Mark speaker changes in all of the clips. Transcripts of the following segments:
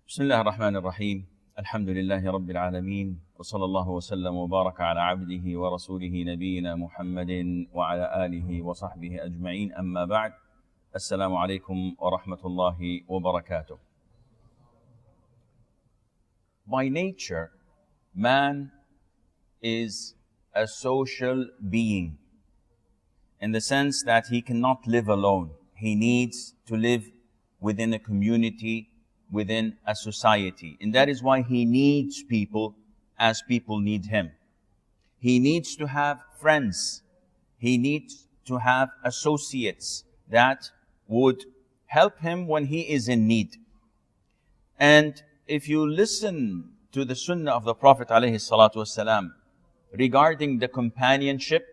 Speaker 1: بسم الله الرحمن الرحيم الحمد لله رب العالمين وصلى الله وسلم وبارك على عبده ورسوله نبينا محمد وعلى آله وصحبه أجمعين أما بعد السلام عليكم ورحمة الله وبركاته. By nature, man is a social being in the sense that he cannot live alone. He needs to live within a community, within a society. And that is why he needs people as people need him. He needs to have friends. He needs to have associates that would help him when he is in need. And if you listen to the sunnah of the Prophet ﷺ regarding the companionship,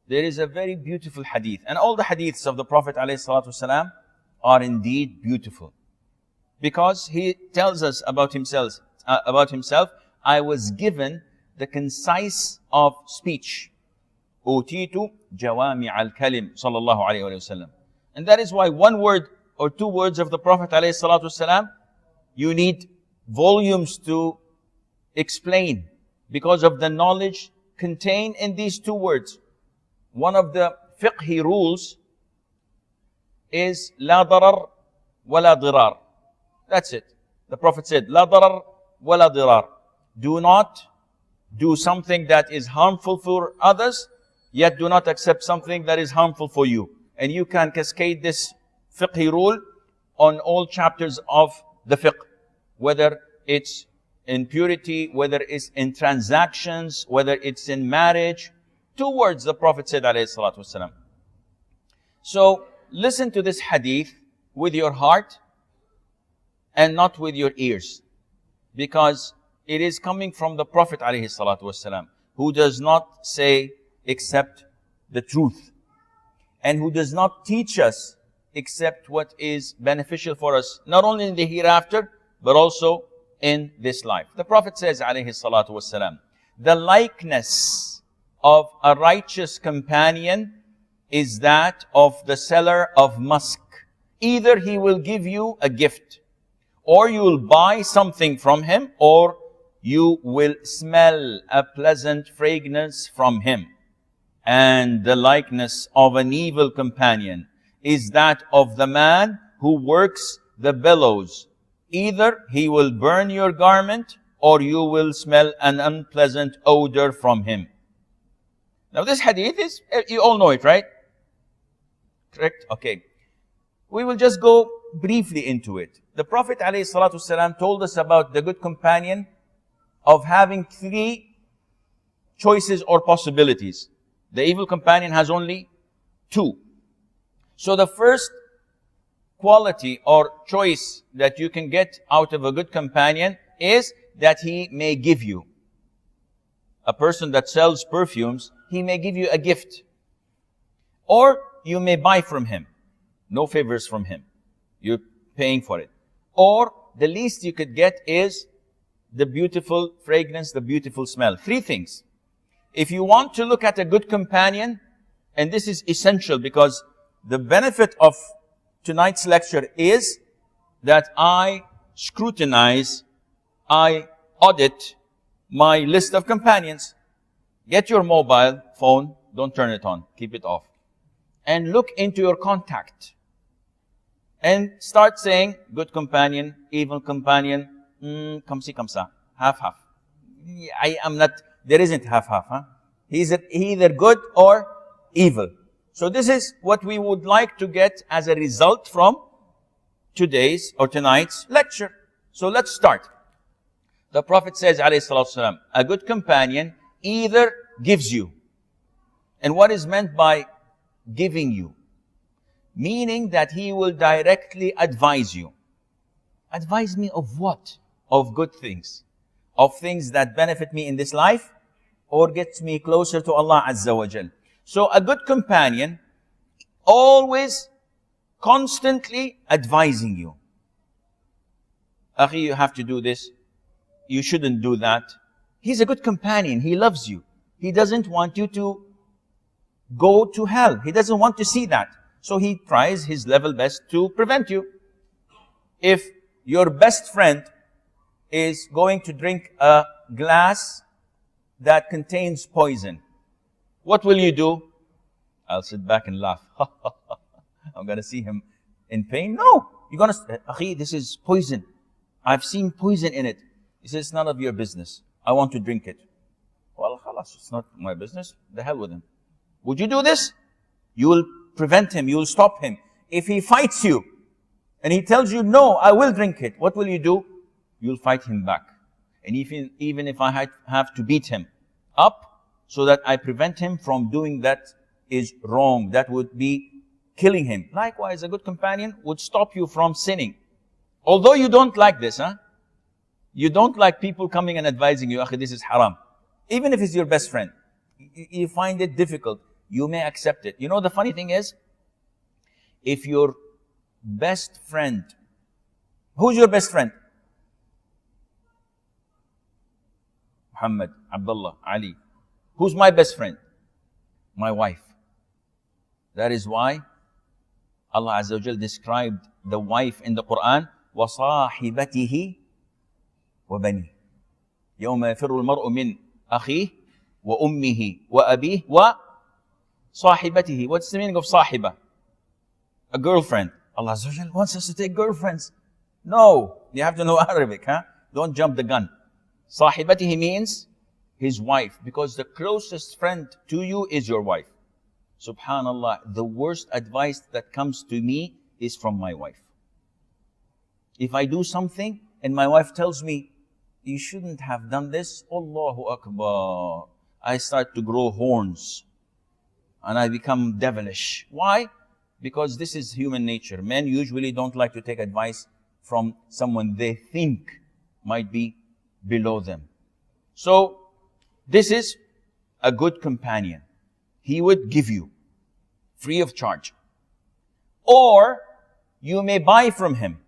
Speaker 1: there is a very beautiful hadith. And all the hadiths of the Prophet ﷺ are indeed beautiful. Because he tells us about himself, I was given the concise of speech. Utitu jawami al-kalim sallallahu alayhi wa sallam. And that is why one word or two words of the Prophet ﷺ, you need volumes to explain because of the knowledge contained in these two words. One of the fiqhi rules is la darar wa la dirar. That's it. The Prophet said, La darar wa la dirar. Do not do something that is harmful for others, yet do not accept something that is harmful for you. And you can cascade this fiqhi rule on all chapters of the fiqh, whether it's in purity, whether it's in transactions, whether it's in marriage. Two words the Prophet said, alayhi salatu wasalam. So, listen to this hadith with your heart and not with your ears, because it is coming from the Prophet ﷺ, who does not say except the truth, and who does not teach us except what is beneficial for us, not only in the hereafter, but also in this life. The Prophet says ﷺ, the likeness of a righteous companion is that of the seller of musk. Either he will give you a gift, or you will buy something from him, or you will smell a pleasant fragrance from him. And the likeness of an evil companion is that of the man who works the bellows. Either he will burn your garment, or you will smell an unpleasant odor from him. Now this hadith is, you all know it, right? Correct? Okay. We will just go briefly into it. The Prophet ﷺ told us about the good companion of having three choices or possibilities. The evil companion has only two. So the first quality or choice that you can get out of a good companion is that he may give you. A person that sells perfumes, he may give you a gift. Or you may buy from him. No favors from him. You're paying for it. Or the least you could get is the beautiful fragrance, the beautiful smell. Three things. If you want to look at a good companion, and this is essential because the benefit of tonight's lecture is that I scrutinize, I audit my list of companions. Get your mobile phone, don't turn it on, keep it off. And look into your contact. And start saying, good companion, evil companion, kamsi kamsa, half-half. I am not, there isn't half-half. Huh? He's either good or evil. So this is what we would like to get as a result from today's or tonight's lecture. So let's start. The Prophet says, alayhi salatu wasalam, a good companion either gives you. And what is meant by giving you? Meaning that he will directly advise you. Advise me of what? Of good things. Of things that benefit me in this life or gets me closer to Allah Azza wa Jal. So a good companion always constantly advising you. Akhi, you have to do this. You shouldn't do that. He's a good companion. He loves you. He doesn't want you to go to hell. He doesn't want to see that. So he tries his level best to prevent you. If your best friend is going to drink a glass that contains poison. What will you do? I'll sit back and laugh. I'm going to see him in pain. No. You're going to say, Akhi, this is poison. I've seen poison in it. He says, it's none of your business. I want to drink it. Well, khalas, it's not my business. The hell with him. Would you do this? You will prevent him. You will stop him. If he fights you and he tells you, no, I will drink it, what will you do? You'll fight him back. And even if I have to beat him up so that I prevent him from doing that is wrong, that would be killing him. Likewise, a good companion would stop you from sinning. Although you don't like this, you don't like people coming and advising you, Akhi, this is haram. Even if it's your best friend, you find it difficult, you may accept it. You know, the funny thing is, if your best friend, who's your best friend? Muhammad, Abdullah, Ali. Who's my best friend? My wife. That is why Allah Azza wa Jal described the wife in the Quran, وَصَاحِبَتِهِ وَبَنِيهِ يَوْمَ يَفِرُّ الْمَرْءُ مِنْ أَخِيهِ وَأُمِّهِ وَأَبِيهِ وَصَاحِبَتِهِ. What's the meaning of صاحبة? A girlfriend. Allah Azza wa Jal wants us to take girlfriends. No, you have to know Arabic, Don't jump the gun. صاحبته means his wife, because the closest friend to you is your wife. Subhanallah, the worst advice that comes to me is from my wife. If I do something and my wife tells me, you shouldn't have done this, Allahu Akbar, I start to grow horns and I become devilish. Why? Because this is human nature. Men usually don't like to take advice from someone they think might be below them. So, this is a good companion. He would give you free of charge. Or you may buy from him,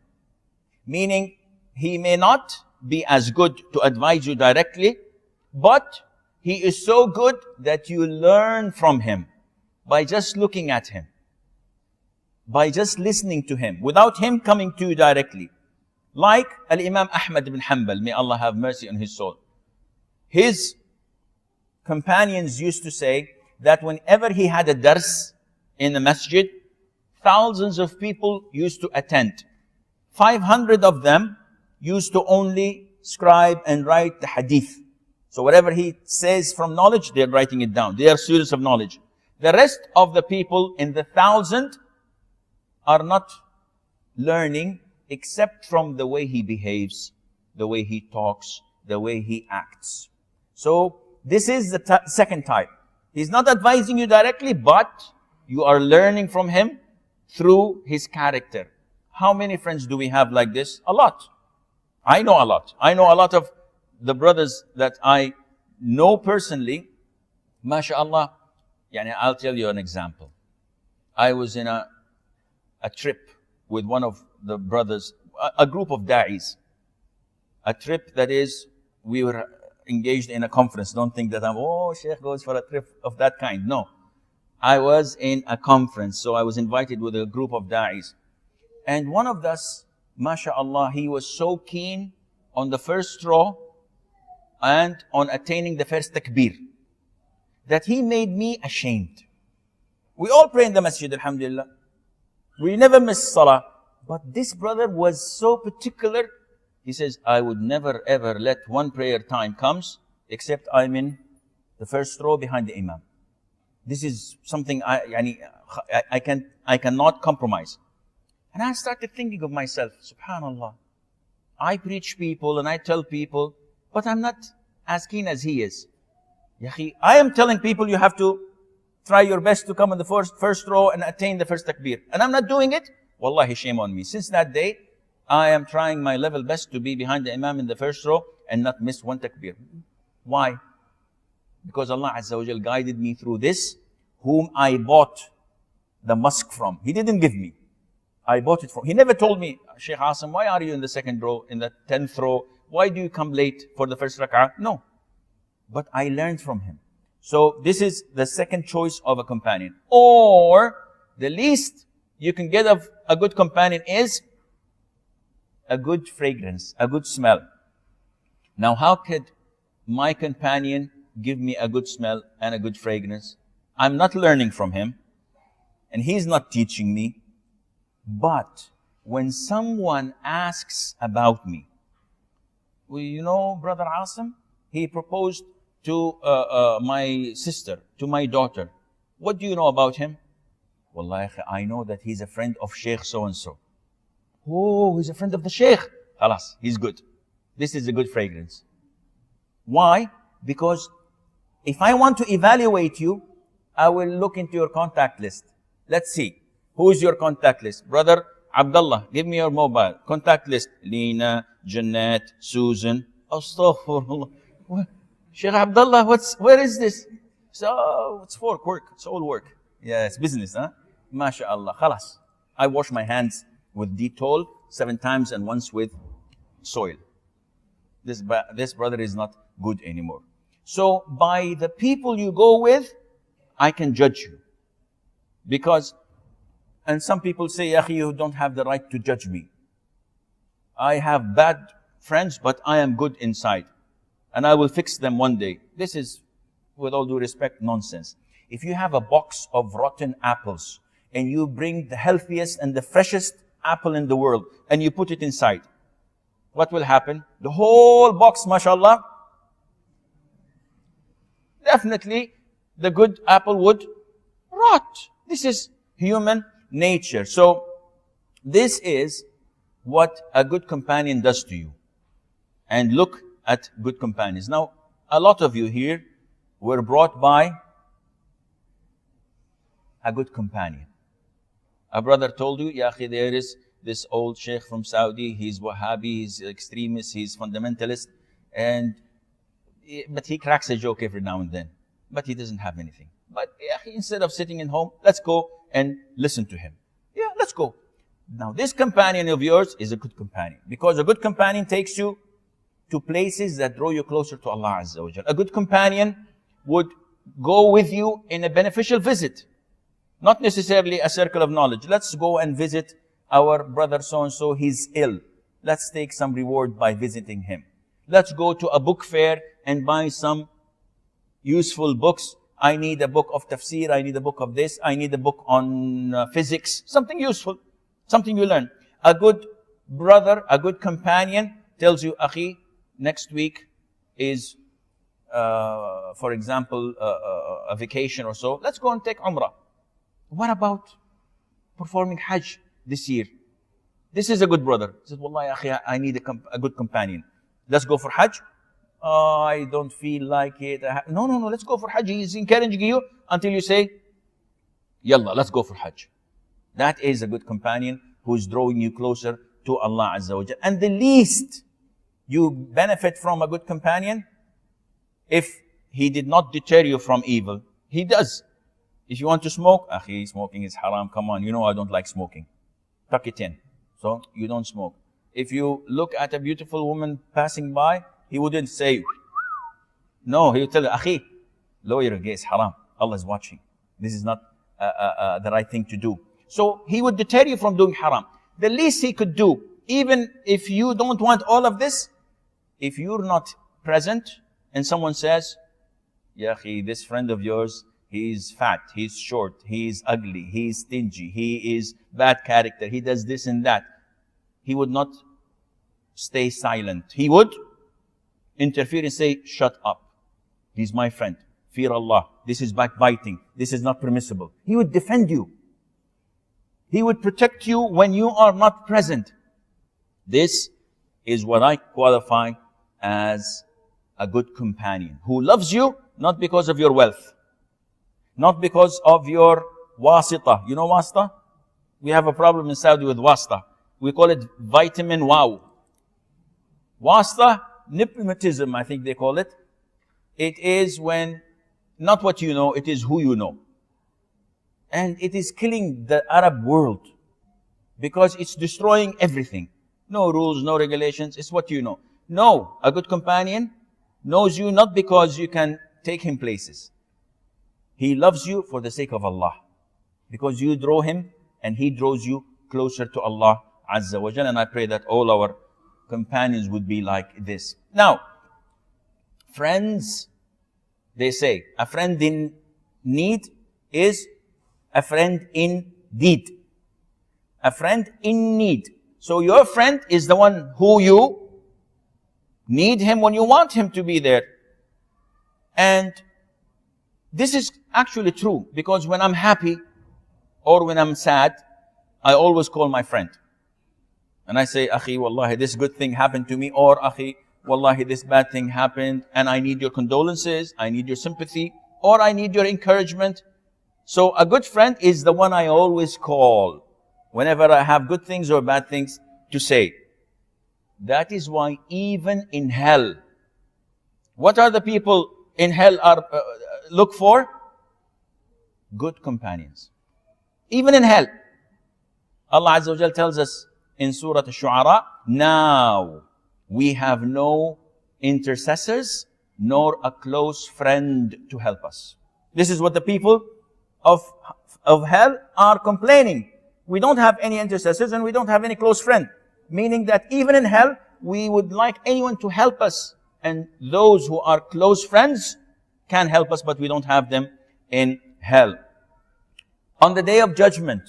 Speaker 1: meaning he may not be as good to advise you directly, but he is so good that you learn from him by just looking at him, by just listening to him, without him coming to you directly. Like Al-Imam Ahmad ibn Hanbal, may Allah have mercy on his soul. His companions used to say that whenever he had a dars in the masjid, thousands of people used to attend. 500 of them used to only scribe and write the hadith. So whatever he says from knowledge, they're writing it down. They are students of knowledge. The rest of the people in the 1,000 are not learning except from the way he behaves, the way he talks, the way he acts. So this is the second type. He's not advising you directly, but you are learning from him through his character. How many friends do we have like this? A lot. I know a lot. I know a lot of the brothers that I know personally. MashaAllah. I'll tell you an example. I was in a trip with one of the brothers, a group of da'is. A trip that is, we were engaged in a conference. Don't think that Sheikh goes for a trip of that kind. No. I was in a conference, so I was invited with a group of da'is. And one of us, MashaAllah, he was so keen on the first row and on attaining the first takbir that he made me ashamed. We all pray in the masjid, alhamdulillah. We never miss salah. But this brother was so particular. He says, I would never ever let one prayer time comes except I'm in the first row behind the imam. This is something I cannot compromise. And I started thinking of myself, subhanallah, I preach people and I tell people, but I'm not as keen as he is. Yahi, I am telling people you have to try your best to come in the first row and attain the first takbir. And I'm not doing it. Wallahi, shame on me. Since that day, I am trying my level best to be behind the imam in the first row and not miss one takbir. Why? Because Allah Azza wa Jal guided me through this, whom I bought the mosque from. He didn't give me. I bought it from. He never told me, Sheikh Assim, why are you in the second row, in the 10th row? Why do you come late for the first rak'ah? No. But I learned from him. So this is the second choice of a companion. Or the least you can get of a good companion is a good fragrance, a good smell. Now, how could my companion give me a good smell and a good fragrance? I'm not learning from him, and he's not teaching me. But when someone asks about me, well, you know, Brother Asim, he proposed to my sister, to my daughter. What do you know about him? Wallahi, I know that he's a friend of Sheikh so-and-so. Oh, he's a friend of the Sheikh. Khalas, he's good. This is a good fragrance. Why? Because if I want to evaluate you, I will look into your contact list. Let's see. Who is your contact list? Brother Abdullah, give me your mobile. Contact list. Lina, Jannat, Susan. Astaghfirullah. Sheikh Abdullah, where is this? So, it's for work. It's all work. Yeah, it's business, huh? MashaAllah. Khalas. I wash my hands with Dettol 7 times and once with soil. This brother is not good anymore. So, by the people you go with, I can judge you. Because, and some people say, Akhi, you don't have the right to judge me. I have bad friends, but I am good inside. And I will fix them one day. This is, with all due respect, nonsense. If you have a box of rotten apples, and you bring the healthiest and the freshest apple in the world, and you put it inside, what will happen? The whole box, mashallah, definitely the good apple would rot. This is human nature. So, this is what a good companion does to you. And look at good companions. Now, a lot of you here were brought by a good companion. A brother told you, Ya akhi, there is this old sheikh from Saudi, he's Wahhabi, he's extremist, he's fundamentalist, but he cracks a joke every now and then. But he doesn't have anything. But ya akhi, instead of sitting at home, let's go and listen to him. Yeah, let's go. Now, this companion of yours is a good companion. Because a good companion takes you to places that draw you closer to Allah Azza wa Jal. A good companion would go with you in a beneficial visit. Not necessarily a circle of knowledge. Let's go and visit our brother so-and-so, he's ill. Let's take some reward by visiting him. Let's go to a book fair and buy some useful books. I need a book of tafsir, I need a book of this, I need a book on physics. Something useful, something you learn. A good brother, a good companion tells you, Akhi, next week is, for example, a vacation or so. Let's go and take Umrah. What about performing Hajj this year? This is a good brother. He says, Wallahi, Akhi, I need a good companion. Let's go for Hajj. Oh, I don't feel like it. No, let's go for Hajj. He's encouraging you until you say, Yalla, let's go for Hajj. That is a good companion who is drawing you closer to Allah Azza wa Jal. And the least you benefit from a good companion, if he did not deter you from evil, he does. If you want to smoke, Akhi, smoking is haram. Come on, you know I don't like smoking. Tuck it in. So you don't smoke. If you look at a beautiful woman passing by, he wouldn't say, no, he would tell you, Akhi, lower your gaze, haram. Allah is watching. This is not the right thing to do. So he would deter you from doing haram. The least he could do, even if you don't want all of this, if you're not present and someone says, Ya Akhi, this friend of yours, he's fat, he's short, he's ugly, he's stingy, he is bad character, he does this and that. He would not stay silent. He would interfere and say, shut up. He's my friend. Fear Allah. This is backbiting. This is not permissible. He would defend you. He would protect you when you are not present. This is what I qualify as a good companion who loves you not because of your wealth, not because of your wasita. You know wasita? We have a problem in Saudi with wasita. We call it vitamin wow. Wasita, nepotism, I think they call it. It is when, not what you know, it is who you know. And it is killing the Arab world because it's destroying everything. No rules, no regulations, it's what you know. No, a good companion knows you not because you can take him places. He loves you for the sake of Allah. Because you draw him and he draws you closer to Allah Azza wa Jalla, and I pray that all our companions would be like this. Now, friends, they say, a friend in need is a friend in deed. A friend in need. So your friend is the one who you need him when you want him to be there. And this is actually true, because when I'm happy or when I'm sad, I always call my friend. And I say, Akhi, wallahi, this good thing happened to me, or Akhi, wallahi, this bad thing happened, and I need your condolences, I need your sympathy, or I need your encouragement. So a good friend is the one I always call whenever I have good things or bad things to say. That is why even in hell, what are the people in hell are look for? Good companions. Even in hell. Allah Azza wa Jal tells us in Surah Al-Shu'ara, now we have no intercessors nor a close friend to help us. This is what the people of hell are complaining. We don't have any intercessors and we don't have any close friend. Meaning that even in hell, we would like anyone to help us. And those who are close friends can help us, but we don't have them in hell. On the day of judgment,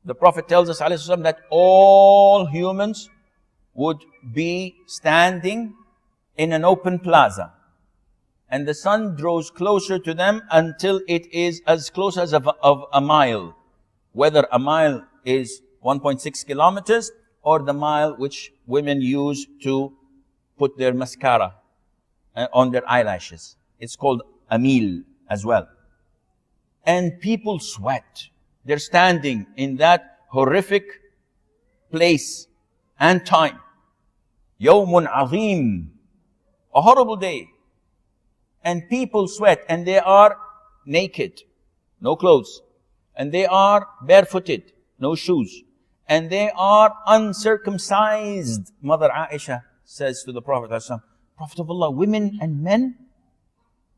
Speaker 1: the Prophet tells us ﷺ, that all humans would be standing in an open plaza. And the sun draws closer to them until it is as close as of a mile. Whether a mile is 1.6 kilometers or the mile which women use to put their mascara on their eyelashes. It's called a mil as well. And people sweat. They're standing in that horrific place and time. Yawmun azim. A horrible day. And people sweat and they are naked. No clothes. And they are barefooted. No shoes. And they are uncircumcised. Mother Aisha says to the Prophet ﷺ, Prophet of Allah, women and men,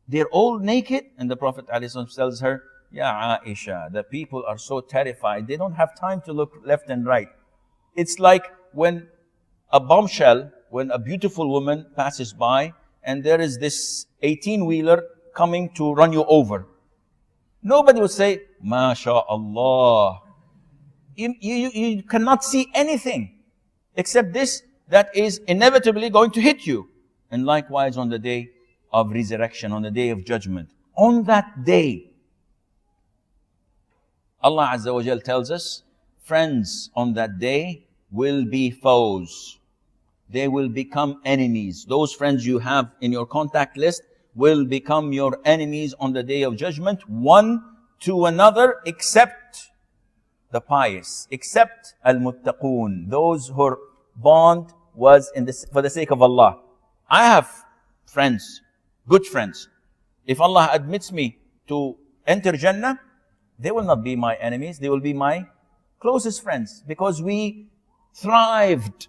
Speaker 1: they're all naked. And the Prophet ﷺ tells her, Ya Aisha, the people are so terrified, they don't have time to look left and right. It's like when a bombshell, when a beautiful woman passes by and there is this 18-wheeler coming to run you over. Nobody would say, MashaAllah. You cannot see anything except this that is inevitably going to hit you. And likewise on the day of resurrection, on the day of judgment. On that day, Allah Azza wa Jal tells us, friends on that day will be foes. They will become enemies. Those friends you have in your contact list will become your enemies on the day of judgment, one to another, except the pious, except al-muttaqoon, those whose bond was for the sake of Allah. I have friends, good friends. If Allah admits me to enter Jannah, they will not be my enemies, they will be my closest friends, because we thrived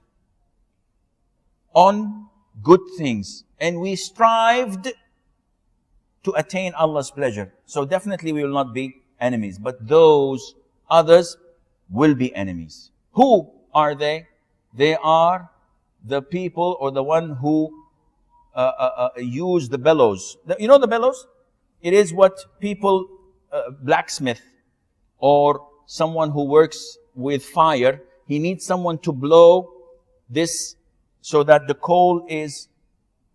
Speaker 1: on good things and we strived to attain Allah's pleasure. So definitely we will not be enemies, but those others will be enemies. Who are they? They are the people or the one who use the bellows. You know the bellows? It is what people, blacksmith or someone who works with fire, he needs someone to blow this so that the coal is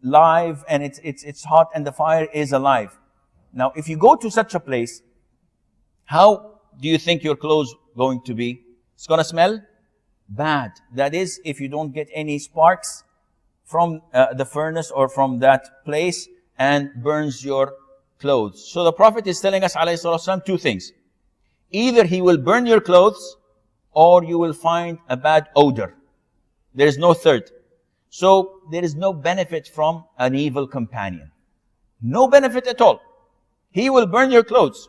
Speaker 1: live and it's hot and the fire is alive. Now, if you go to such a place, how do you think your clothes going to be? It's going to smell bad. That is, if you don't get any sparks from the furnace or from that place and burns your clothes. So the Prophet is telling us, alayhi salatu wasalam, two things. Either he will burn your clothes or you will find a bad odor. There is no third. So there is no benefit from an evil companion. No benefit at all. He will burn your clothes.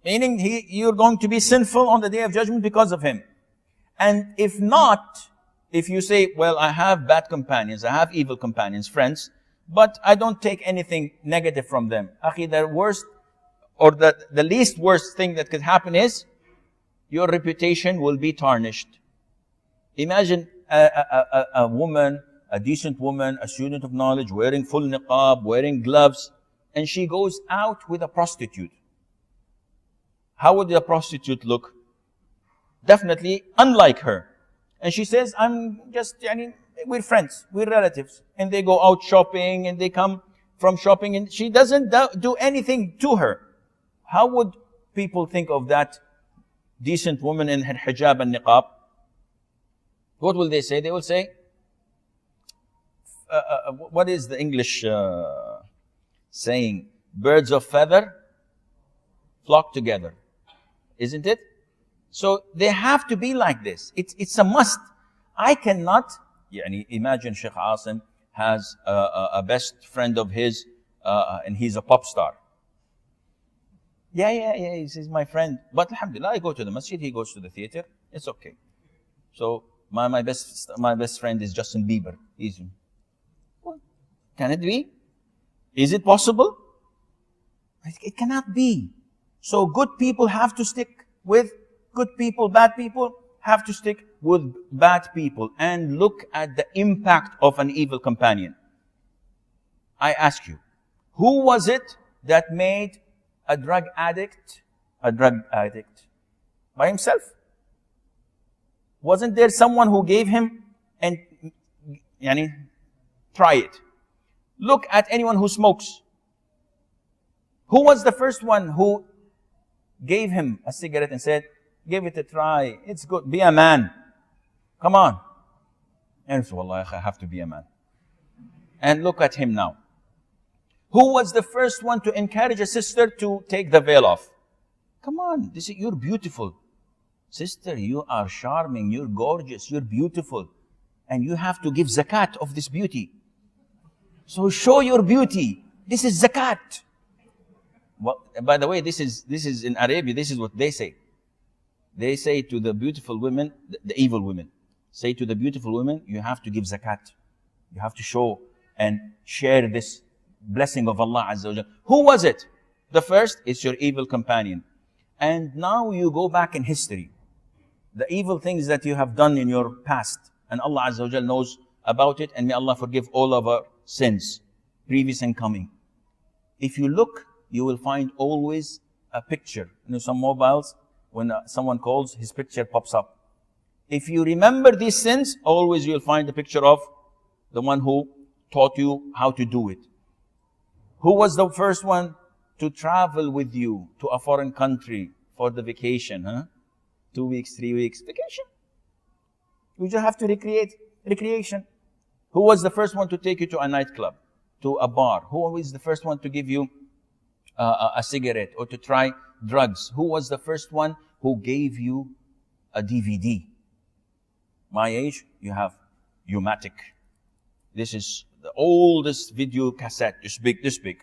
Speaker 1: Meaning you're going to be sinful on the day of judgment because of him. And if not, if you say, well, I have bad companions, I have evil companions, friends, but I don't take anything negative from them. Akhi, the worst or the least worst thing that could happen is your reputation will be tarnished. Imagine a woman, a decent woman, a student of knowledge, wearing full niqab, wearing gloves, and she goes out with a prostitute. How would the prostitute look? Definitely unlike her. And she says, I'm just, we're friends, we're relatives. And they go out shopping and they come from shopping and she doesn't do anything to her. How would people think of that decent woman in her hijab and niqab? What will they say? They will say, what is the English saying? Birds of feather flock together. Isn't it? So they have to be like this. It's a must. I cannot, imagine Sheikh Asim has a best friend of his and he's a pop star. Yeah, he's my friend. But alhamdulillah, I go to the masjid, he goes to the theater. It's okay. So my best friend is Justin Bieber. Well, can it be? Is it possible? It cannot be. So good people have to stick with good people. Bad people have to stick with bad people. And look at the impact of an evil companion. I ask you, who was it that made a drug addict by himself? Wasn't there someone who gave him and try it? Look at anyone who smokes. Who was the first one who gave him a cigarette and said, give it a try, it's good, be a man, come on? And so, Wallah, I have to be a man. And look at him now. Who was the first one to encourage a sister to take the veil off? Come on, you're beautiful. Sister, you are charming, you're gorgeous, you're beautiful. And you have to give zakat of this beauty. So show your beauty. This is zakat. Well, by the way, this is in Arabia, this is what they say. They say to the beautiful women, the evil women, say to the beautiful women, you have to give zakat. You have to show and share this blessing of Allah Azza wa Jalla. Who was it? The first is your evil companion. And now you go back in history. The evil things that you have done in your past. And Allah Azza wa Jalla knows about it. And may Allah forgive all of our sins, previous and coming. If you look, you will find always a picture. Some mobiles, when someone calls, his picture pops up. If you remember these sins, always you'll find the picture of the one who taught you how to do it. Who was the first one to travel with you to a foreign country for the vacation? 2 weeks, 3 weeks, vacation. You just have to recreation. Who was the first one to take you to a nightclub, to a bar? Who was the first one to give you a cigarette or to try drugs? Who was the first one who gave you a DVD? My age, you have U-matic. This is the oldest video cassette, this big.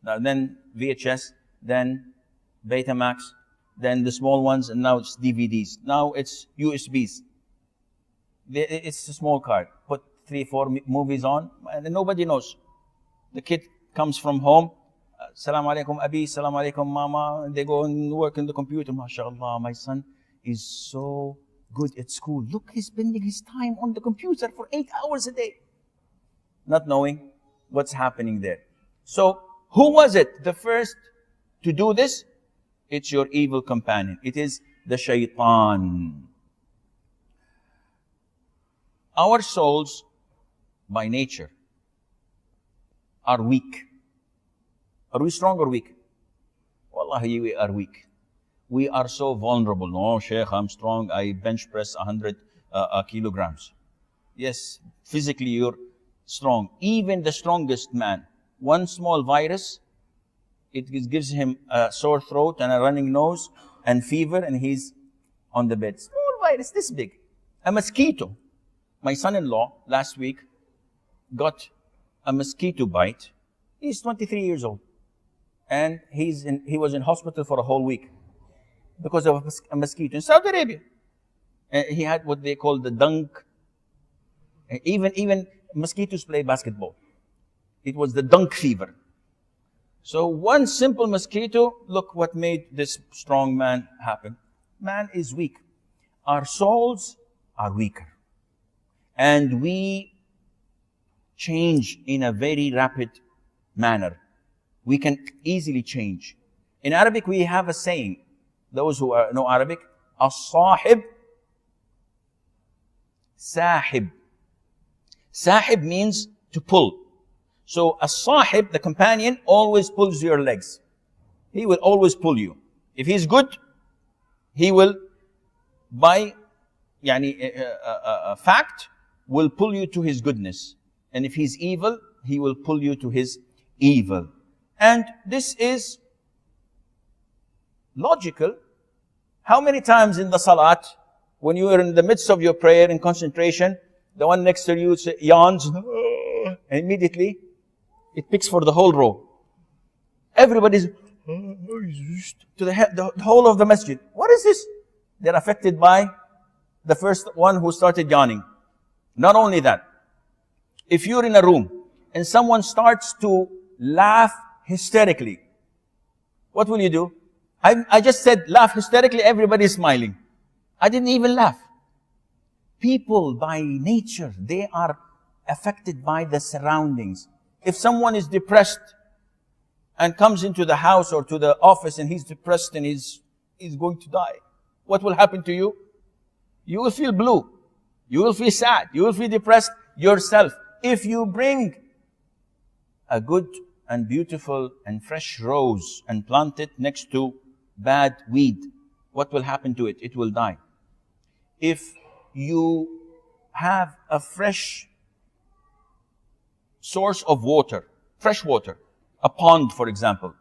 Speaker 1: Now, then VHS, then Betamax, then the small ones, and now it's DVDs. Now it's USBs. It's a small card. Put 3, 4 movies on, and nobody knows. The kid comes from home. Assalamu alaikum, Abi. Assalamu alaikum, Mama. And they go and work in the computer. MashaAllah, my son is so good at school. Look, he's spending his time on the computer for 8 hours a day. Not knowing what's happening there. So, who was it, the first to do this? It's your evil companion. It is the shaitan. Our souls, by nature, are weak. Are we strong or weak? Wallahi, we are weak. We are so vulnerable. No, Sheikh, I'm strong. I bench press 100 kilograms. Yes, physically you're strong. Even the strongest man, one small virus, it gives him a sore throat and a running nose and fever, and he's on the bed. Small virus, this big. A mosquito. My son-in-law last week got a mosquito bite. He's 23 years old. And he was in hospital for a whole week because of a mosquito in Saudi Arabia. And he had what they call the dunk. Even mosquitoes play basketball. It was the dunk fever. So one simple mosquito, look what made this strong man happen. Man is weak. Our souls are weaker. And we change in a very rapid manner. We can easily change. In Arabic, we have a saying. Those who know Arabic, as-sahib, sahib. Sahib means to pull. So as-sahib, the companion, always pulls your legs. He will always pull you. If he's good, he will, by fact, will pull you to his goodness. And if he's evil, he will pull you to his evil. And this is logical. How many times in the salat, when you are in the midst of your prayer and concentration, the one next to you yawns, and immediately it picks for the whole row. Everybody's to the whole of the masjid. What is this? They're affected by the first one who started yawning. Not only that, if you're in a room and someone starts to laugh hysterically, what will you do? I just said laugh hysterically, everybody's smiling. I didn't even laugh. People by nature, they are affected by the surroundings. If someone is depressed and comes into the house or to the office and he's depressed and he's going to die, what will happen to you? You will feel blue. You will feel sad. You will feel depressed yourself. If you bring a good and beautiful and fresh rose and plant it next to bad weed, what will happen to it? It will die. If you have a fresh source of water, fresh water, a pond, for example,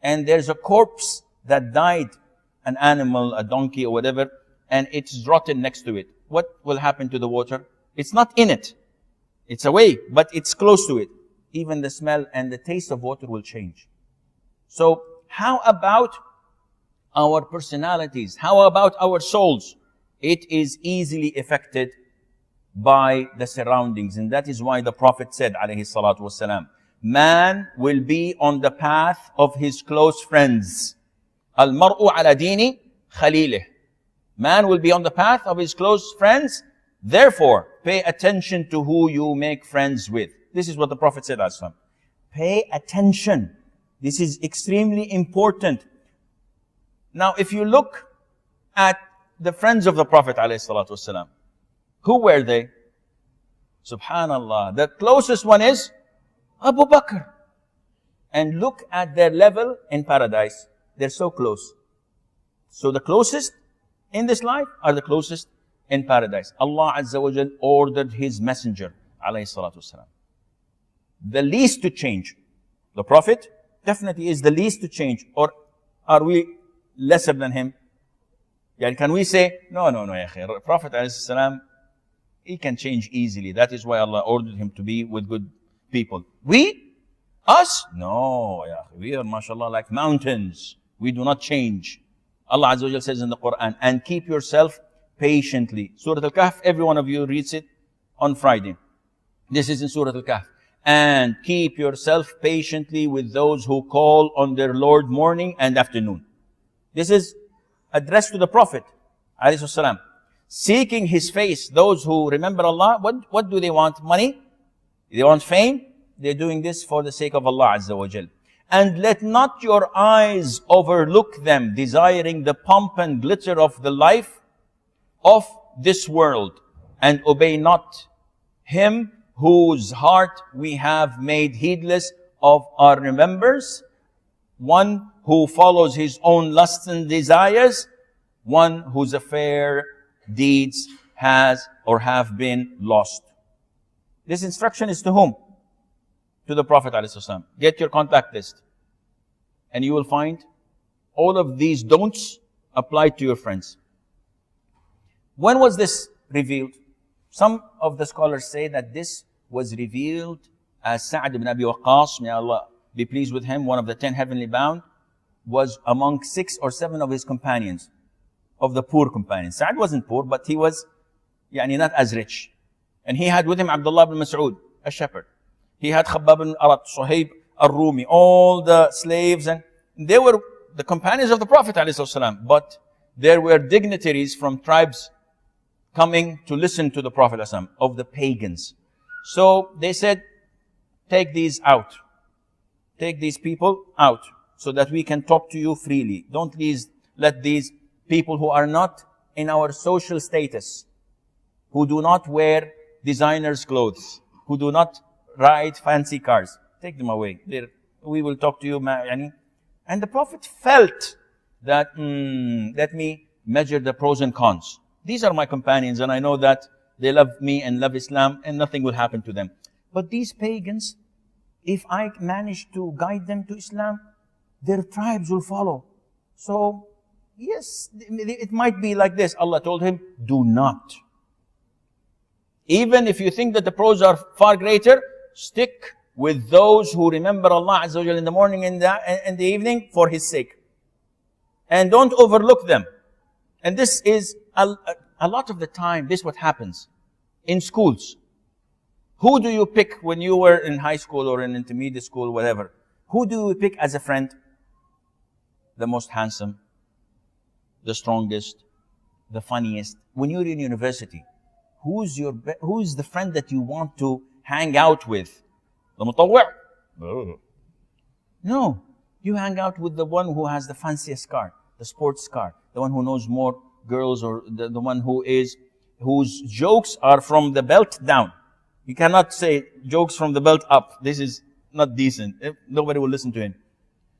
Speaker 1: and there's a corpse that died, an animal, a donkey or whatever, and it's rotten next to it, what will happen to the water? It's not in it. It's away, but it's close to it. Even the smell and the taste of water will change. So how about our personalities? How about our souls? It is easily affected by the surroundings. And that is why the Prophet said, alayhi salatu wasalam, man will be on the path of his close friends. Al-mar'u ala dini khalilih. Man will be on the path of his close friends. Therefore, pay attention to who you make friends with. This is what the Prophet said, alayhi. Pay attention. This is extremely important. Now, if you look at the friends of the Prophet ﷺ, who were they? Subhanallah. The closest one is Abu Bakr. And look at their level in paradise. They're so close. So the closest in this life are the closest in paradise. Allah Azza wa Jal ordered His Messenger ﷺ, the least to change. The Prophet definitely is the least to change. Or are we lesser than him? Yeah, can we say, no, ya akhi, Prophet ﷺ, he can change easily. That is why Allah ordered him to be with good people. We? Us? No, ya akhi. We are, mashallah, like mountains. We do not change. Allah Azza wa Jal says in the Quran, and keep yourself patiently. Surah Al-Kahf, every one of you reads it on Friday. This is in Surah Al-Kahf. And keep yourself patiently with those who call on their Lord morning and afternoon. This is addressed to the Prophet, alayhi salam. Seeking His face, those who remember Allah, what do they want? Money? They want fame? They're doing this for the sake of Allah Azza wa Jal. And let not your eyes overlook them, desiring the pomp and glitter of the life of this world, and obey not him whose heart we have made heedless of our remembrance, one who follows his own lusts and desires, one whose affair deeds has or have been lost. This instruction is to whom? To the Prophet ﷺ. Get your contact list. And you will find all of these don'ts applied to your friends. When was this revealed? Some of the scholars say that this was revealed as Sa'd ibn Abi Waqqas, may Allah be pleased with him, one of the 10 heavenly bound, was among 6 or 7 of his companions, of the poor companions. Sa'd wasn't poor, but he was not as rich. And he had with him Abdullah ibn Mas'ud, a shepherd. He had Khabbab ibn Arat, Suhaib al-Rumi, all the slaves, and they were the companions of the Prophet ﷺ. But there were dignitaries from tribes coming to listen to the Prophet ﷺ, of the pagans. So they said, take these out. Take these people out so that we can talk to you freely. Don't let these people who are not in our social status, who do not wear designers' clothes, who do not ride fancy cars, take them away. We will talk to you. And the Prophet felt that, let me measure the pros and cons. These are my companions, and I know that they love me and love Islam, and nothing will happen to them. But these pagans, if I manage to guide them to Islam, their tribes will follow. So, yes, it might be like this. Allah told him, do not. Even if you think that the pros are far greater, stick with those who remember Allah Azza wa Jalla in the morning and the evening for His sake. And don't overlook them. And this is a lot of the time, this is what happens in schools. Who do you pick when you were in high school or in intermediate school, whatever? Who do you pick as a friend? The most handsome, the strongest, the funniest. When you're in university, who's the friend that you want to hang out with? The mutawwi'? No. You hang out with the one who has the fanciest car, the sports car, the one who knows more girls, or the one whose jokes are from the belt down. You cannot say jokes from the belt up. This is not decent. Nobody will listen to him.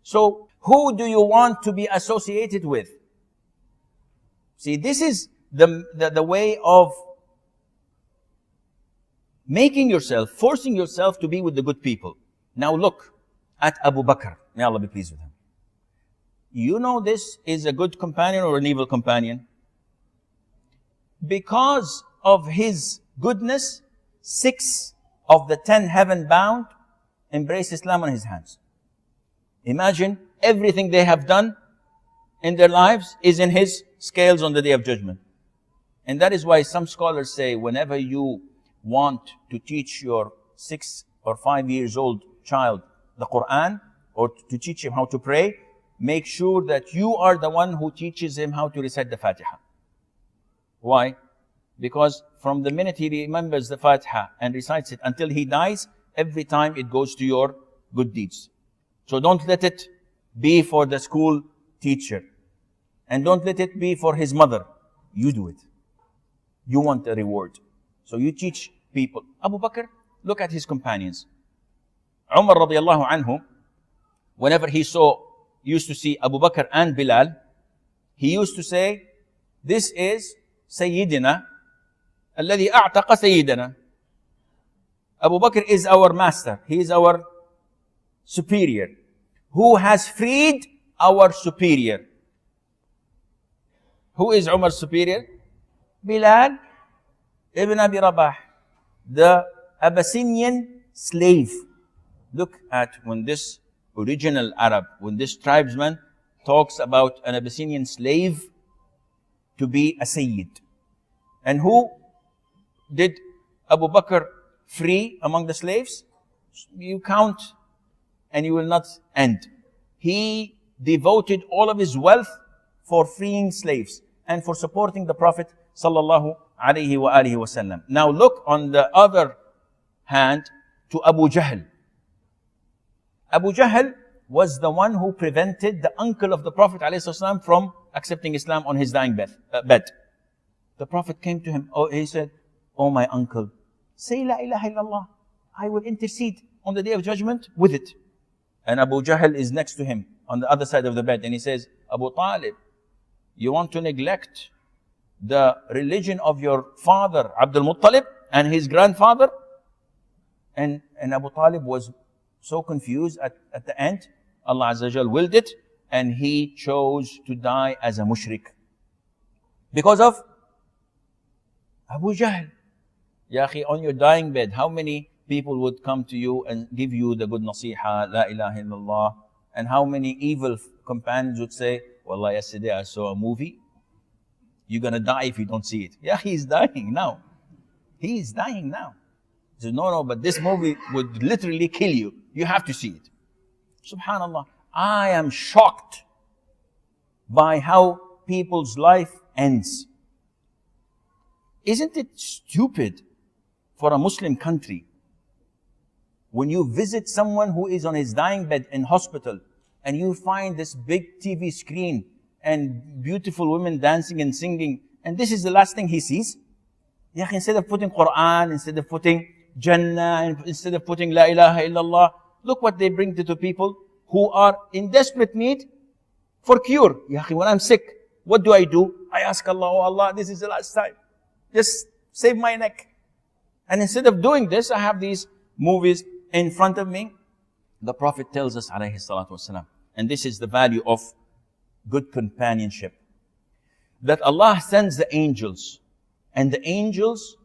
Speaker 1: So, who do you want to be associated with? See, this is the way of making yourself, forcing yourself to be with the good people. Now look at Abu Bakr. May Allah be pleased with him. You know this is a good companion or an evil companion? Because of his goodness, 6 of the 10 heaven-bound embrace Islam on his hands. Imagine everything they have done in their lives is in his scales on the Day of Judgment. And that is why some scholars say whenever you want to teach your 6 or 5 years old child the Quran, or to teach him how to pray, make sure that you are the one who teaches him how to recite the Fatiha. Why? Because from the minute he remembers the Fatiha and recites it until he dies, every time it goes to your good deeds. So don't let it be for the school teacher. And don't let it be for his mother. You do it. You want a reward. So you teach people. Abu Bakr, look at his companions. Umar radiallahu anhu, whenever he used to see Abu Bakr and Bilal, he used to say, this is Sayyidina, alladhi a'taqa Sayyidina. Abu Bakr is our master. He is our superior, who has freed our superior. Who is Umar's superior? Bilal ibn Abi Rabah, the Abyssinian slave. Look at when this original Arab, when this tribesman talks about an Abyssinian slave to be a Sayyid. And who did Abu Bakr free among the slaves? You count and you will not end. He devoted all of his wealth for freeing slaves and for supporting the Prophet sallallahu alaihi wasallam. Now look on the other hand to Abu Jahl. Abu Jahl was the one who prevented the uncle of the Prophet ﷺ from accepting Islam on his dying bed. The Prophet came to him. He said, "Oh my uncle, say La ilaha illallah. I will intercede on the Day of Judgment with it." And Abu Jahl is next to him on the other side of the bed, and he says, "Abu Talib, you want to neglect the religion of your father Abdul Muttalib and his grandfather?" And Abu Talib was so confused at the end. Allah Azza wa Jal willed it, and he chose to die as a mushrik because of Abu Jahl. Ya akhi, on your dying bed, how many people would come to you and give you the good nasiha, La ilaha illallah, and how many evil companions would say, "Wallah, yesterday I saw a movie. You're gonna die if you don't see it." Yeah, he's dying now. He is dying now. He said, no, but this movie would literally kill you. You have to see it. Subhanallah. I am shocked by how people's life ends. Isn't it stupid for a Muslim country when you visit someone who is on his dying bed in hospital and you find this big TV screen and beautiful women dancing and singing, and this is the last thing he sees? Yeah, instead of putting Quran, instead of putting Jannah, instead of putting La ilaha illallah, look what they bring to people who are in desperate need for cure. Yeah, when I'm sick, what do? I ask Allah, oh Allah, this is the last time. Just save my neck. And instead of doing this, I have these movies in front of me. The Prophet tells us, alayhi salatu wasalam, and this is the value of good companionship, that Allah sends the angels, and the angels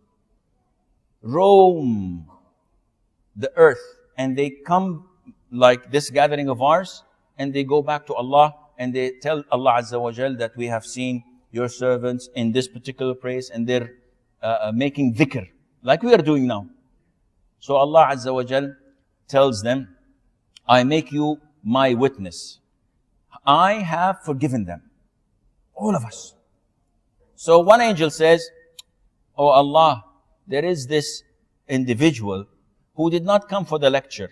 Speaker 1: roam the earth, and they come like this gathering of ours, and they go back to Allah, and they tell Allah Azza wa Jal that we have seen your servants in this particular place, and they're making dhikr, like we are doing now. So Allah Azza wa Jal tells them, I make you my witness. I have forgiven them. All of us. So one angel says, oh Allah, there is this individual who did not come for the lecture.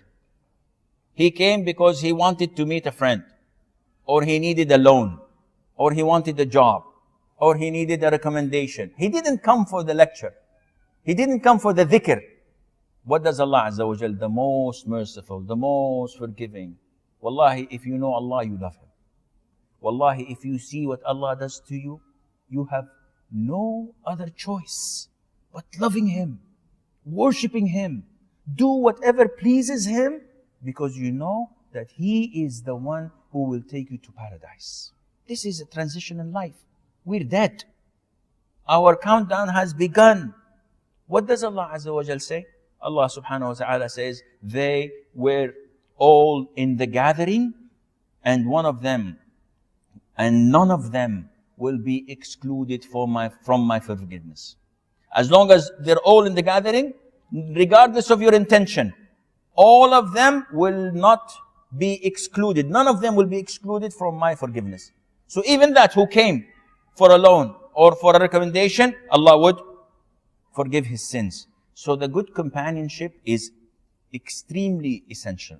Speaker 1: He came because he wanted to meet a friend, or he needed a loan, or he wanted a job, or he needed a recommendation. He didn't come for the lecture. He didn't come for the dhikr. What does Allah Azza wa Jal, the most merciful, the most forgiving? Wallahi, if you know Allah, you love Him. Wallahi, if you see what Allah does to you, you have no other choice but loving Him, worshipping Him, do whatever pleases Him, because you know that He is the one who will take you to paradise. This is a transition in life. We're dead. Our countdown has begun. What does Allah Azza wa Jal say? Allah subhanahu wa ta'ala says, they were all in the gathering, and none of them will be excluded from my forgiveness. As long as they're all in the gathering, regardless of your intention, all of them will not be excluded. None of them will be excluded from my forgiveness. So even that who came for a loan or for a recommendation, Allah would forgive his sins. So the good companionship is extremely essential.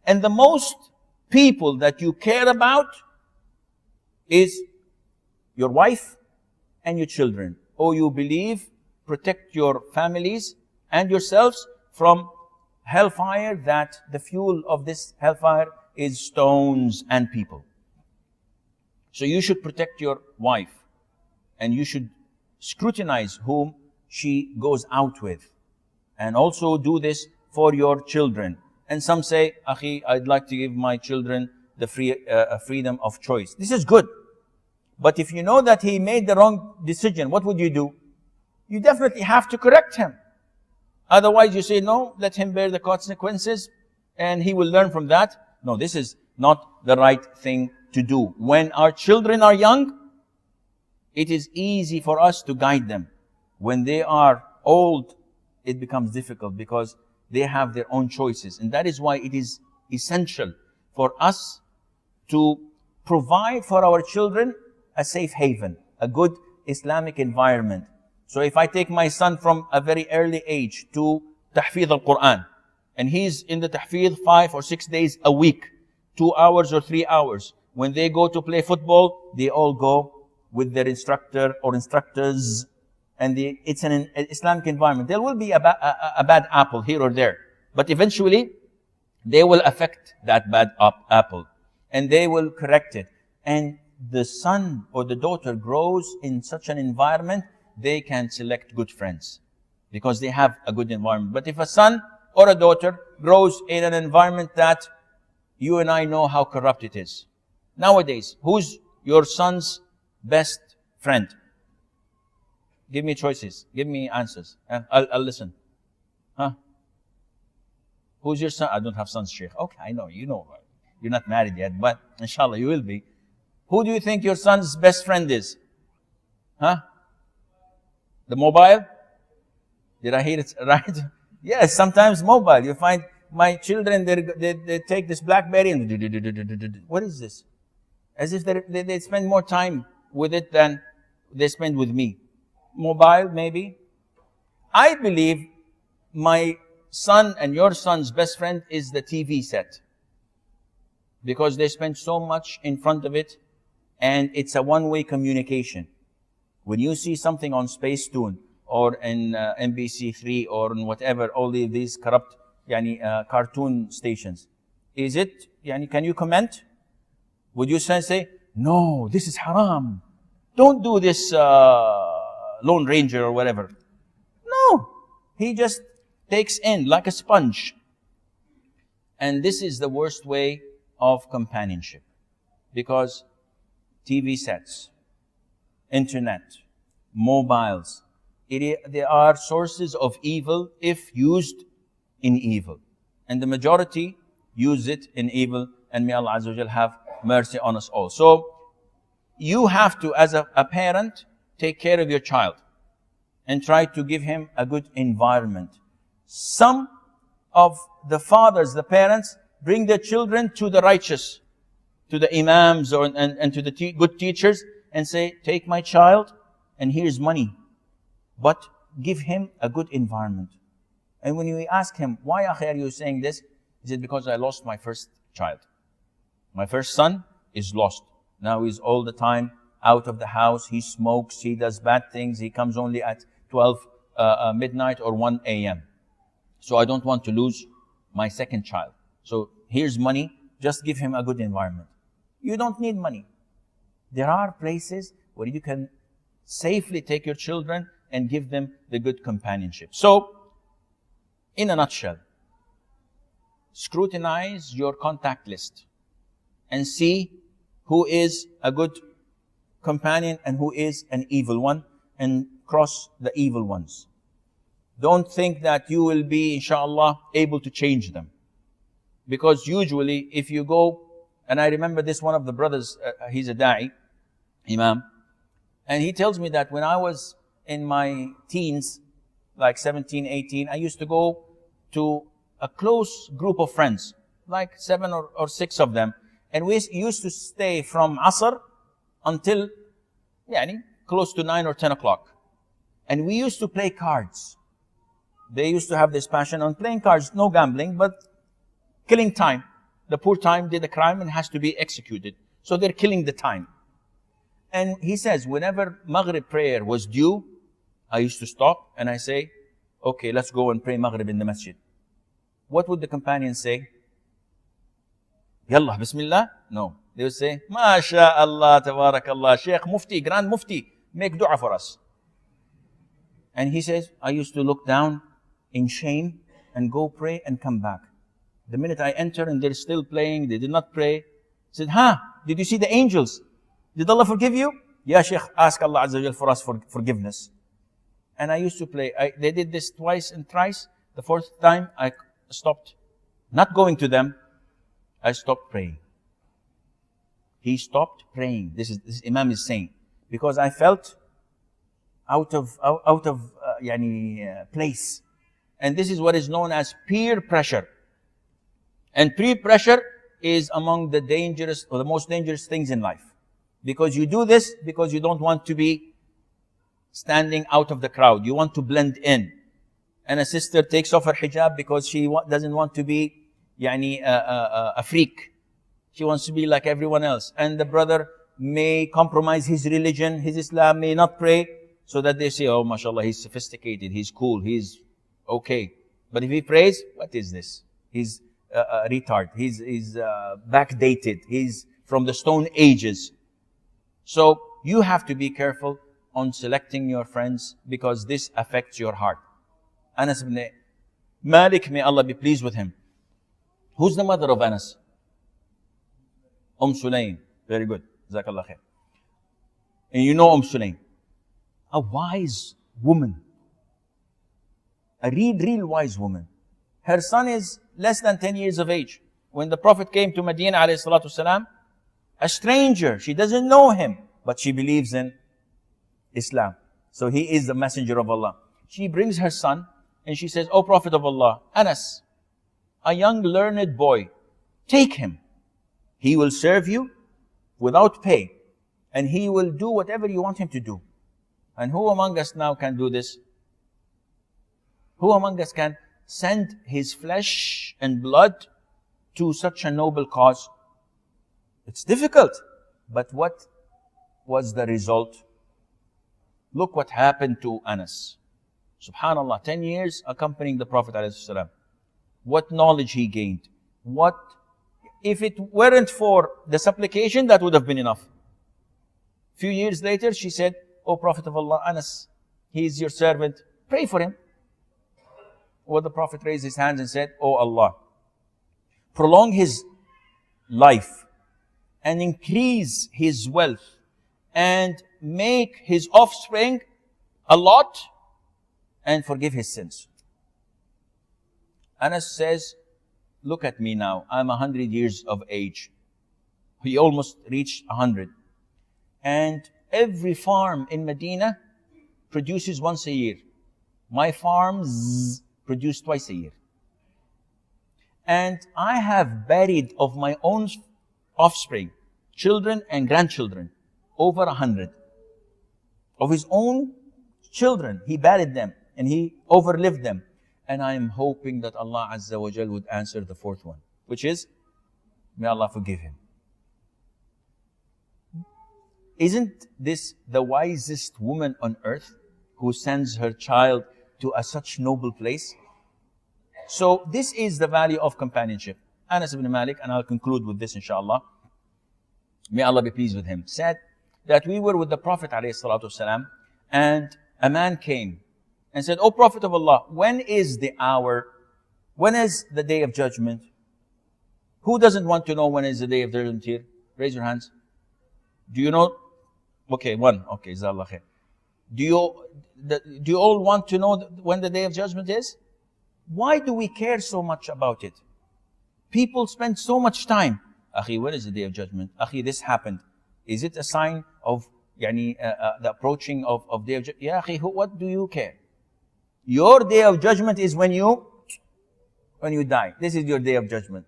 Speaker 1: And the most people that you care about is your wife and your children. Oh, you believe, protect your families and yourselves from hellfire, that the fuel of this hellfire is stones and people. So you should protect your wife, and you should scrutinize whom she goes out with. And also do this for your children. And some say, Akhi, I'd like to give my children the freedom of choice. This is good. But if you know that he made the wrong decision, what would you do? You definitely have to correct him. Otherwise you say, no, let him bear the consequences and he will learn from that. No, this is not the right thing to do. When our children are young, it is easy for us to guide them. When they are old, it becomes difficult because they have their own choices. And that is why it is essential for us to provide for our children a safe haven, a good Islamic environment. So if I take my son from a very early age to Tahfidh al-Quran, and he's in the Tahfidh 5 or 6 days a week, 2 hours or 3 hours. When they go to play football, they all go with their instructor or instructors, and it's an Islamic environment. There will be a bad apple here or there, but eventually they will affect that bad apple, and they will correct it. And the son or the daughter grows in such an environment, they can select good friends because they have a good environment. But if a son or a daughter grows in an environment that you and I know how corrupt it is. Nowadays, who's your son's best friend? Give me choices. Give me answers. And I'll listen. Huh? Who's your son? I don't have sons, Sheikh. Okay, I know. You know. You're not married yet, but inshallah you will be. Who do you think your son's best friend is? Huh? The mobile? Did I hear it right? Yes, sometimes mobile. You find my children, they take this BlackBerry and what is this? As if they spend more time with it than they spend with me. mobile maybe. I believe my son and your son's best friend is the TV set, because they spend so much in front of it, and it's a one-way communication. When you see something on Spacetoon or in NBC3 or in whatever, all these corrupt cartoon stations, is it, can you comment? Would you say, no, this is haram, don't do this, Lone Ranger or whatever? No, he just takes in like a sponge. And this is the worst way of companionship, because TV sets, internet, mobiles, they are sources of evil if used in evil. And the majority use it in evil, and may Allah Azza wa Jal have mercy on us all. So, you have to, as a parent, take care of your child and try to give him a good environment. Some of the fathers, the parents, bring their children to the righteous, to the imams and to the good teachers, and say, take my child and here's money, but give him a good environment. And when you ask him, why are you saying this? He said, because I lost my first child. My first son is lost. Now he's all the time out of the house. He smokes, he does bad things. He comes only at 12 midnight or 1 a.m. So I don't want to lose my second child. So here's money. Just give him a good environment. You don't need money. There are places where you can safely take your children and give them the good companionship. So, in a nutshell, scrutinize your contact list and see who is a good companion and who is an evil one, and cross the evil ones. Don't think that you will be, inshallah, able to change them. Because usually, if you go, and I remember this, one of the brothers, he's a da'i, imam, and he tells me that when I was in my teens, like 17, 18, I used to go to a close group of friends, like 7 or 6 of them, and we used to stay from Asr until close to 9 or 10 o'clock. And we used to play cards. They used to have this passion on playing cards, no gambling, but killing time. The poor time did a crime and has to be executed. So they're killing the time. And he says, whenever Maghrib prayer was due, I used to stop and I say, okay, let's go and pray Maghrib in the masjid. What would the companions say? Yallah, Bismillah? No. They would say, MashaAllah, Tabarakallah, Sheikh Mufti, Grand Mufti, make dua for us. And he says, I used to look down in shame and go pray and come back. The minute I enter and they're still playing, they did not pray. I said, did you see the angels? Did Allah forgive you? Yeah, Sheikh, ask Allah Azza wa Jal for us for forgiveness. And I used to play. They did this twice and thrice. The fourth time, I stopped not going to them. I stopped praying. He stopped praying. This Imam is saying, because I felt out of place. And this is what is known as peer pressure. And peer pressure is among the dangerous or the most dangerous things in life. Because you do this because you don't want to be standing out of the crowd. You want to blend in. And a sister takes off her hijab because she doesn't want to be a freak. She wants to be like everyone else. And the brother may compromise his religion, his Islam, may not pray, so that they say, oh, mashallah, he's sophisticated, he's cool, he's okay. But if he prays, what is this? He's a retard, he's backdated, he's from the Stone Ages. So you have to be careful on selecting your friends, because this affects your heart. Anas ibn Malik, may Allah be pleased with him. Who's the mother of Anas? Sulaym. Very good. Jazakallah khair. And you know Sulaym. A wise woman. A real wise woman. Her son is less than 10 years of age. When the Prophet came to Medina, alayhi salatu wasalam, a stranger, she doesn't know him, but she believes in Islam. So he is the messenger of Allah. She brings her son and she says, O Prophet of Allah, Anas, a young learned boy, take him. He will serve you without pay, and he will do whatever you want him to do. And who among us now can do this? Who among us can send his flesh and blood to such a noble cause? It's difficult. But what was the result? Look what happened to Anas. Subhanallah, 10 years accompanying the Prophet ﷺ. What knowledge he gained. What, if it weren't for the supplication, that would have been enough. Few years later, she said, "O Prophet of Allah, Anas, he is your servant. Pray for him." Well, the Prophet raised his hands and said, "O Allah, prolong his life and increase his wealth and make his offspring a lot and forgive his sins." Anas says, "Look at me now. I'm 100 years of age." He almost reached 100. And every farm in Medina produces once a year. My farms produce twice a year. And I have buried of my own offspring, children and grandchildren, over 100. Of his own children, he buried them and he overlived them. And I am hoping that Allah Azza wa Jal would answer the fourth one, which is, may Allah forgive him. Isn't this the wisest woman on earth who sends her child to such noble place? So this is the value of companionship. Anas ibn Malik, and I'll conclude with this inshallah, may Allah be pleased with him, said that we were with the Prophet ﷺ, and a man came and said, "O Prophet of Allah, when is the hour? When is the day of judgment?" Who doesn't want to know when is the day of judgment here? Raise your hands. Do you know? Okay, one. Okay, Jazakallah khair. Do you all want to know when the day of judgment is? Why do we care so much about it? People spend so much time. Akhi, when is the day of judgment? Akhi, this happened. Is it a sign of the approaching of day of judgment? Ya akhi, what do you care? Your day of judgment is when you die. This is your day of judgment.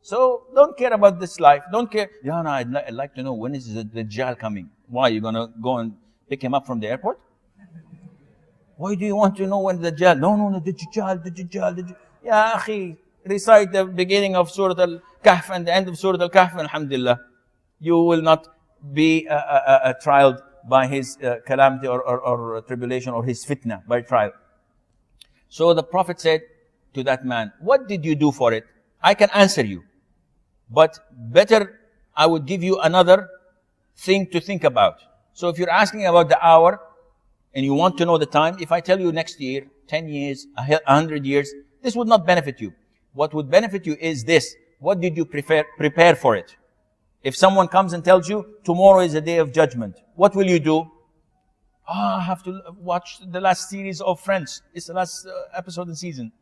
Speaker 1: So don't care about this life. Don't care. Yeah, no, I'd like to know when is the Dajjal coming. Why? You're going to go and pick him up from the airport? Why do you want to know when the Dajjal? No, the Dajjal. Ya akhi, recite the beginning of Surah Al-Kahf and the end of Surah Al-Kahf, alhamdulillah. You will not be trialed by his calamity or tribulation or his fitna, by trial. So the Prophet said to that man, "What did you do for it? I can answer you. But better, I would give you another thing to think about." So if you're asking about the hour and you want to know the time, if I tell you next year, 10 years, 100 years, this would not benefit you. What would benefit you is this. What did you prepare for it? If someone comes and tells you, tomorrow is the day of judgment, what will you do? I have to watch the last series of Friends. It's the last episode in season.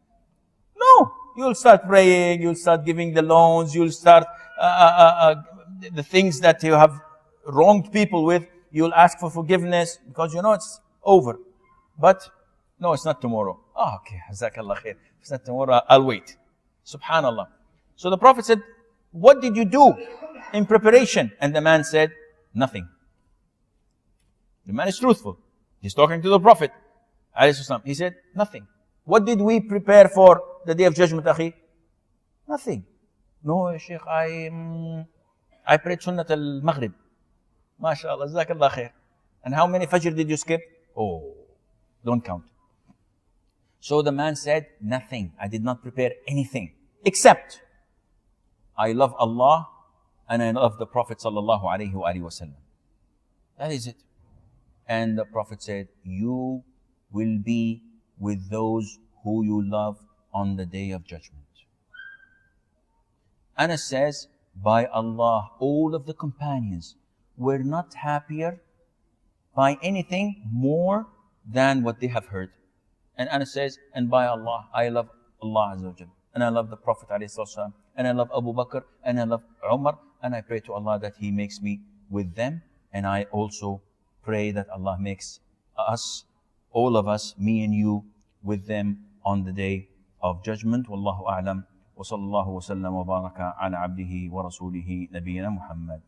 Speaker 1: No. You'll start praying, you'll start giving the loans, you'll start the things that you have wronged people with, you'll ask for forgiveness because you know it's over. But no, it's not tomorrow. Oh, okay, Jazakallah khair. If it's not tomorrow, I'll wait. Subhanallah. So the Prophet said, "What did you do in preparation?" And the man said, "Nothing." The man is truthful. He's talking to the Prophet. He said, "Nothing." What did we prepare for the day of judgment, akhi? Nothing. No, Sheikh, I prayed Sunnat al-Maghrib. MashaAllah, Jazakallah khair. And how many Fajr did you skip? Oh, don't count. So the man said, "Nothing. I did not prepare anything. Except, I love Allah and I love the Prophet sallallahu alaihi wasallam." That is it. And the Prophet said, "You will be with those who you love on the day of judgment." Anas says, by Allah, all of the companions were not happier by anything more than what they have heard. And Anas says, and by Allah, I love Allah Azza wa Jal, and I love the Prophet ﷺ, and I love Abu Bakr, and I love Umar, and I pray to Allah that He makes me with them, and I also pray that Allah makes us, all of us, me and you, with them on the day of judgment. Wallahu a'lam. Wa sallallahu wa sallam wa baraka ala abdihi wa rasulihi nabiyyina Muhammad.